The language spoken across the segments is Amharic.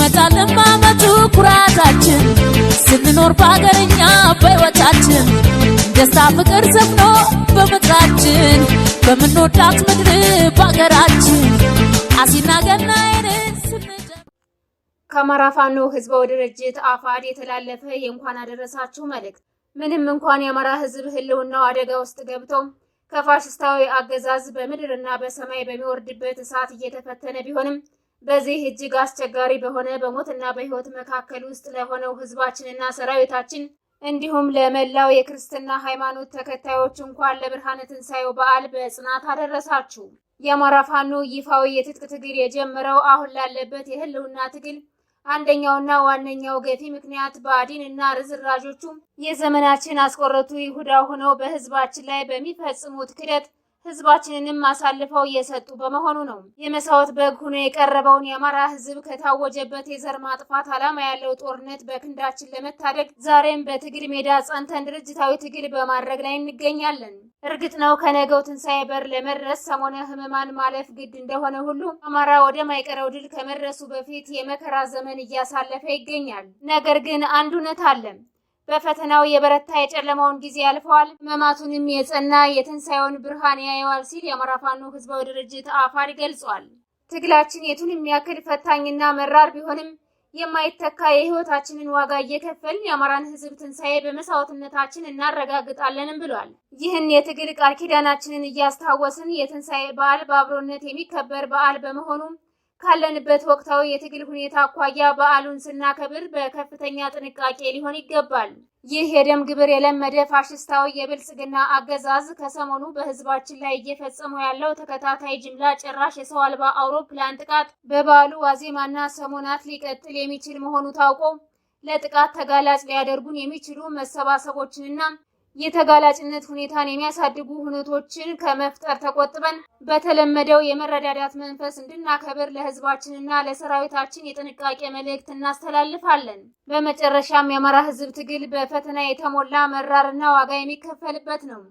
ሲመጣልን ማመቱ ኩራታችን ስንኖር በአገርኛ በሕይወታችን ደስታ ፍቅር ሰፍኖ በምድራችን በምንወዳት ምድር በአገራችን አሲና ገናዬን ከአማራ ፋኖ ህዝባዊ ድርጅት አፋድ የተላለፈ የእንኳን አደረሳችሁ መልእክት። ምንም እንኳን የአማራ ህዝብ ህልውናው አደጋ ውስጥ ገብቶ ከፋሽስታዊ አገዛዝ በምድርና በሰማይ በሚወርድበት እሳት እየተፈተነ ቢሆንም በዚህ እጅግ አስቸጋሪ በሆነ በሞትና በህይወት መካከል ውስጥ ለሆነው ህዝባችንና ሰራዊታችን እንዲሁም ለመላው የክርስትና ሃይማኖት ተከታዮች እንኳን ለብርሃነ ትንሣኤው በዓል በጽናት አደረሳችሁ። የአማራ ፋኖ ይፋዊ የትጥቅ ትግል የጀመረው አሁን ላለበት የህልውና ትግል አንደኛውና ዋነኛው ገፊ ምክንያት ብአዴንና ርዝራዦቹ የዘመናችን አስቆረቱ ይሁዳ ሆነው በህዝባችን ላይ በሚፈጽሙት ክደት ህዝባችንንም አሳልፈው እየሰጡ በመሆኑ ነው። የመሳወት በግ ሆኖ የቀረበውን የአማራ ህዝብ ከታወጀበት የዘር ማጥፋት ዓላማ ያለው ጦርነት በክንዳችን ለመታደግ ዛሬም በትግል ሜዳ ጸንተን ድርጅታዊ ትግል በማድረግ ላይ እንገኛለን። እርግጥ ነው ከነገው ትንሣኤ በር ለመድረስ ሰሞነ ህመማን ማለፍ ግድ እንደሆነ ሁሉ አማራ ወደ ማይቀረው ድል ከመድረሱ በፊት የመከራ ዘመን እያሳለፈ ይገኛል። ነገር ግን አንድ እውነት አለ። በፈተናው የበረታ የጨለማውን ጊዜ ያልፈዋል፣ ህመማቱንም የጸና የትንሣኤውን ብርሃን ያየዋል ሲል የአማራ ፋኖ ህዝባዊ ድርጅት አፋድ ገልጿል። ትግላችን የቱንም ያክል ፈታኝና መራር ቢሆንም የማይተካ የህይወታችንን ዋጋ እየከፈልን የአማራን ህዝብ ትንሣኤ በመሳወትነታችን እናረጋግጣለንም ብሏል። ይህን የትግል ቃል ኪዳናችንን እያስታወስን የትንሣኤ በዓል በአብሮነት የሚከበር በዓል በመሆኑ ካለንበት ወቅታዊ የትግል ሁኔታ አኳያ በዓሉን ስናከብር በከፍተኛ ጥንቃቄ ሊሆን ይገባል። ይህ የደም ግብር የለመደ ፋሽስታዊ የብልጽግና አገዛዝ ከሰሞኑ በህዝባችን ላይ እየፈጸመው ያለው ተከታታይ ጅምላ ጨራሽ የሰው አልባ አውሮፕላን ጥቃት በበዓሉ ዋዜማና ሰሞናት ሊቀጥል የሚችል መሆኑ ታውቆ ለጥቃት ተጋላጭ ሊያደርጉን የሚችሉ መሰባሰቦችንና የተጋላጭነት ሁኔታን የሚያሳድጉ ሁነቶችን ከመፍጠር ተቆጥበን በተለመደው የመረዳዳት መንፈስ እንድናከብር ለህዝባችንና ለሰራዊታችን የጥንቃቄ መልእክት እናስተላልፋለን። በመጨረሻም የአማራ ህዝብ ትግል በፈተና የተሞላ መራርና ዋጋ የሚከፈልበት ነው።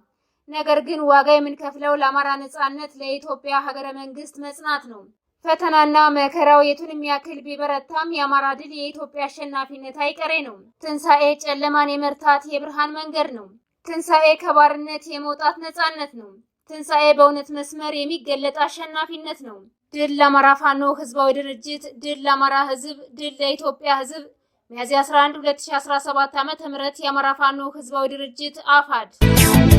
ነገር ግን ዋጋ የምንከፍለው ለአማራ ነጻነት፣ ለኢትዮጵያ ሀገረ መንግስት መጽናት ነው። ፈተናና መከራው የቱንም ያክል ቢበረታም የአማራ ድል የኢትዮጵያ አሸናፊነት አይቀሬ ነው። ትንሣኤ ጨለማን የመርታት የብርሃን መንገድ ነው። ትንሣኤ ከባርነት የመውጣት ነጻነት ነው። ትንሣኤ በእውነት መስመር የሚገለጥ አሸናፊነት ነው። ድል ለአማራ ፋኖ ህዝባዊ ድርጅት፣ ድል ለአማራ ህዝብ፣ ድል ለኢትዮጵያ ህዝብ። ሚያዝያ 11 2017 ዓ.ም የአማራ ፋኖ ህዝባዊ ድርጅት አፋድ።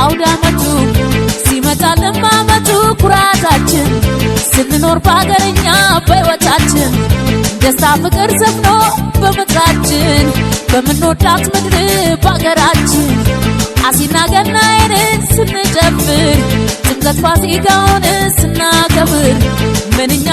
አውደ ዓመቱ ሲመጣልን ማመቱ ኩራታችን ስንኖር በአገርኛ በሕይወታችን ደስታ ፍቅር ሰፍኖ በምድራችን በምንወዳት ምድር በአገራችን አሲና ገናዬን ስንጨፍር ጥምቀት ፋሲካውን ስናከብር ምንኛ